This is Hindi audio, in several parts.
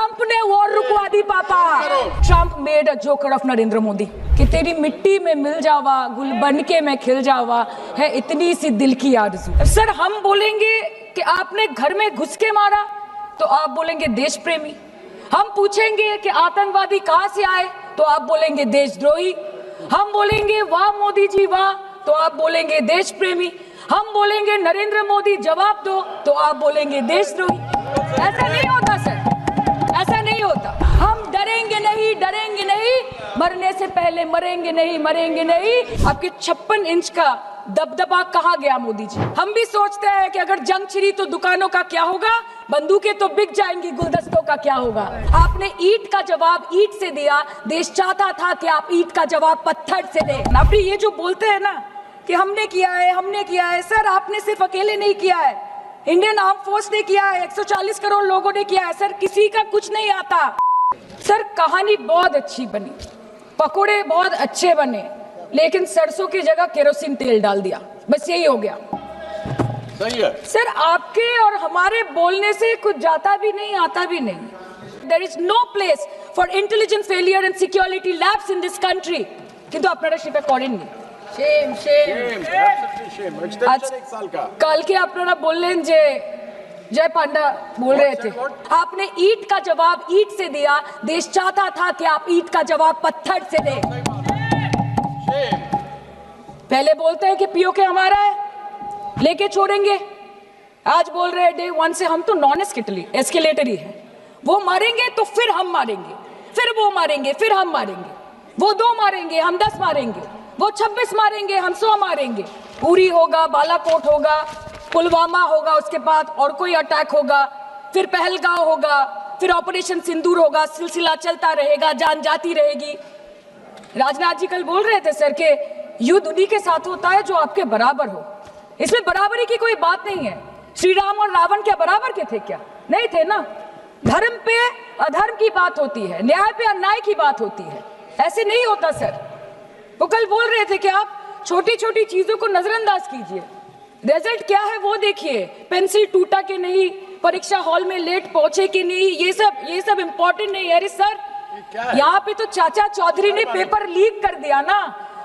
ट्रंप ने वॉर रुकवा दी पापा। Trump made a joker of Narendra Modi कि तेरी मिट्टी में मिल जावा, गुल बन के मैं खिल जावा, है इतनी सी दिल की आरज़ू। सर हम बोलेंगे कि आपने घर में घुस के मारा तो आप बोलेंगे देश प्रेमी। हम पूछेंगे कि आतंकवादी कहां से आए तो आप बोलेंगे देशद्रोही। हम बोलेंगे वाह मोदी जी वाह तो आप बोलेंगे देश प्रेमी। हम बोलेंगे नरेंद्र मोदी जवाब दो तो आप बोलेंगे देशद्रोही। ऐसा नहीं होता सर, ऐसा नहीं होता। हम डरेंगे नहीं, मरने से पहले मरेंगे नहीं। आपके 56 इंच का दबदबा कहाँ गया मोदी जी? हम भी सोचते हैं कि अगर जंग छिड़ी तो दुकानों का क्या होगा, बंदूकें तो बिक जाएंगी, गुलदस्तों का क्या होगा? आपने ईंट का जवाब ईंट से दिया, देश चाहता था कि आप ईंट का जवाब पत्थर से दें। आप ये जो बोलते हैं ना कि हमने किया है, सर आपने सिर्फ अकेले नहीं किया है, इंडियन आर्म फोर्स ने किया है, 140 करोड़ लोगों ने किया है। सर किसी का कुछ नहीं आता। सर कहानी बहुत अच्छी बनी, पकोड़े बहुत अच्छे बने, लेकिन सरसों की जगह केरोसिन तेल डाल दिया, बस यही हो गया। सही है सर आपके और हमारे बोलने से कुछ जाता भी नहीं आता भी नहीं। There is no place for intelligence failure and security labs in this country। কিন্তু আপনারা সেটা করেননি। एक साल का কালকে আপনারা বললেন যে जय पांडा बोल रहे थे, आपने ईंट का जवाब ईंट से दिया, देश चाहता था कि आप ईंट का जवाब पत्थर से दें। पहले बोलते हैं कि पीओके हमारा है, लेके छोड़ेंगे, आज बोल रहे हैं डे 1 से हम तो नॉन एस्केलेटर ही है। वो मारेंगे तो फिर हम मारेंगे, फिर वो मारेंगे, फिर हम मारेंगे, वो 2 मारेंगे, हम 10 मारेंगे, वो 26 मारेंगे, हम 100 मारेंगे। उरी होगा, बालाकोट होगा, पुलवामा होगा, उसके बाद और कोई अटैक होगा, फिर पहलगांव होगा, फिर ऑपरेशन सिंदूर होगा, सिलसिला चलता रहेगा, जान जाती रहेगी। राजनाथ जी कल बोल रहे थे सर के युद्ध उन्हीं के साथ होता है जो आपके बराबर हो। इसमें बराबरी की कोई बात नहीं है। श्री राम और रावण क्या बराबर के थे क्या? नहीं थे ना। धर्म पे अधर्म की बात होती है, न्याय पे अन्याय की बात होती है, ऐसे नहीं होता सर। वो कल बोल रहे थे कि आप छोटी छोटी चीजों को नजरअंदाज कीजिए, रिजल्ट क्या है वो देखिए, पेंसिल टूटा कि नहीं, परीक्षा हॉल में लेट पहुंचे कि नहीं, ये सब इम्पोर्टेंट नहीं है। अरे सर यहाँ पे तो चाचा चौधरी ने पेपर लीक कर दिया ना,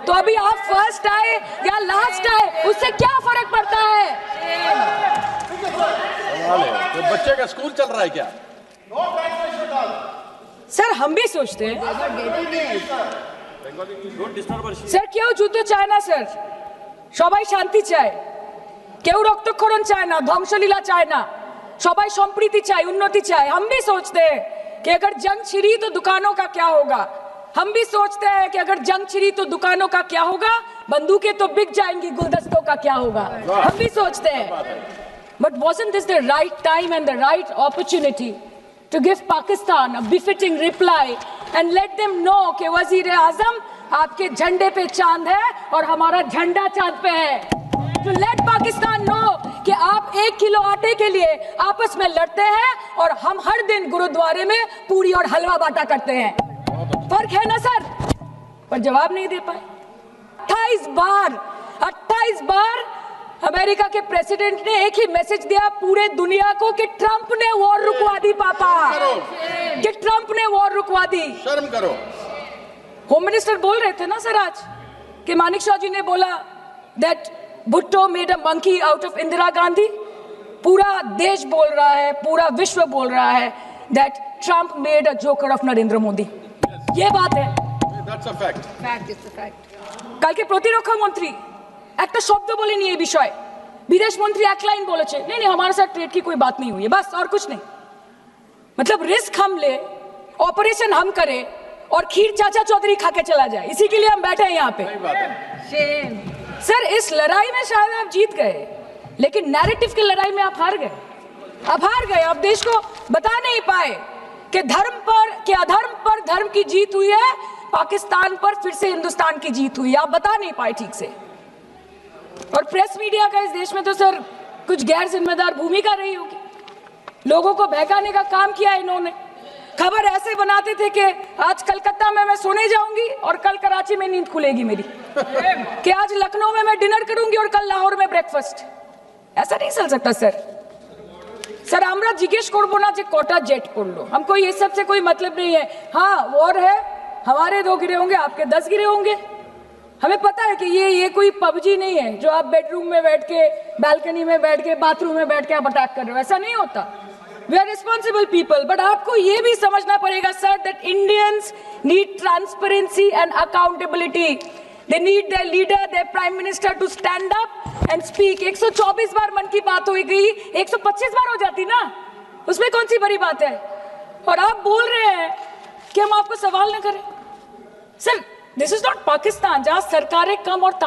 तो अभी आप फर्स्ट आए या लास्ट आए उससे क्या फर्क पड़ता है? तो बच्चे का स्कूल चल रहा है क्या? सर हम भी सोचते हैं স্যার কেউ যুদ্ধ চায় না স্যার, সবাই শান্তি চায়, কেউ রক্তক্ষরণ চায় না, ধ্বংসলীলা চায় না, সবাই সম্প্रीति চায়, उन्नति चाहे। हम भी सोचते हैं कि अगर जंग छिड़ी तो दुकानों का क्या होगा, हम भी सोचते हैं कि अगर जंग छिड़ी तो दुकानों का क्या होगा, बंदूकें तो बिक जाएंगी, गुलदस्तों का क्या होगा, हम भी सोचते हैं। But wasn't this the right time and the right opportunity to give Pakistan a befitting reply and let them know कि वजीर आजम आपके झंडे पे चांद है और हमारा झंडा चांद पे है। To let Pakistan know कि आप 1 किलो आटे के लिए आपस में लड़ते हैं और हम हर दिन गुरुद्वारे में पूरी और हलवा बांटा करते हैं। फर्क है ना सर? पर जवाब नहीं दे पाए। 28 बार अमेरिका के प्रेसिडेंट ने एक ही मैसेज दिया पूरे दुनिया को कि ट्रंप ने वॉर रुकवा दी पापा, कि ट्रंप ने वॉर रुकवा दी। शर्म करो। होम मिनिस्टर बोल रहे थे ना सर आज कि मानिक शाह जी ने बोला that Bhutto made a monkey out of Indira Gandhi. पूरा देश बोल रहा है, पूरा विश्व बोल रहा है that Trump made a joker of Narendra Modi. ये बात है, That's a fact. Fact is the fact. কালকে প্রতিরক্ষা মন্ত্রী একটা শব্দ বলেনি এই বিষয়ে, বিদেশ মন্ত্রী এক লাइन বলেছে नहीं नहीं हमारे साथ ट्रेड की कोई बात नहीं हुई है, बस और कुछ नहीं। मतलब रिस्क हम ले, ऑपरेशन हम करें और खीर चाचा चौधरी खा के चला जाए, इसी के लिए हम बैठे हैं यहाँ पे। सर इस लड़ाई में शायद आप जीत गए, लेकिन नैरेटिव की लड़ाई में आप हार गए। आप देश को बता नहीं पाए कि धर्म पर कि अधर्म पर धर्म की जीत हुई है, पाकिस्तान पर फिर से हिंदुस्तान की जीत हुई, आप बता नहीं पाए ठीक से। और प्रेस मीडिया का इस देश में तो सर कुछ गैर जिम्मेदार भूमिका रही होगी, लोगों को बहकाने का काम किया इन्होंने। खबर ऐसे बनाते थे कि आज कलकत्ता में मैं सोने जाऊंगी और कल कराची में नींद खुलेगी मेरी, कि आज लखनऊ में मैं डिनर करूंगी और कल लाहौर में ब्रेकफास्ट। ऐसा नहीं चल सकता सर। सर আমরা জিজ্ঞেস করবো না যে কটা জেট পড়লো, हमको ये सब से कोई मतलब नहीं है। हाँ वॉर है, हमारे 2 गिरे होंगे, आपके 10 गिरे होंगे। हमें पता है कि ये कोई पबजी नहीं है जो आप बेडरूम में बैठ के, बालकनी में बैठ के, बाथरूम में बैठ के आप अटैक कर रहे हो, ऐसा नहीं होता। We are responsible people, but आपको ये भी समझना पड़ेगा sir that Indians need transparency and accountability. They need their leader, their prime minister to stand up and speak. 124 बार मन की बात हो गई, 125 बार हो जाती ना, उसमें कौन सी बड़ी बात है। और आप बोल रहे हैं कि हम आपको सवाल न करें। Sir this is not Pakistan जहां सरकारें कम और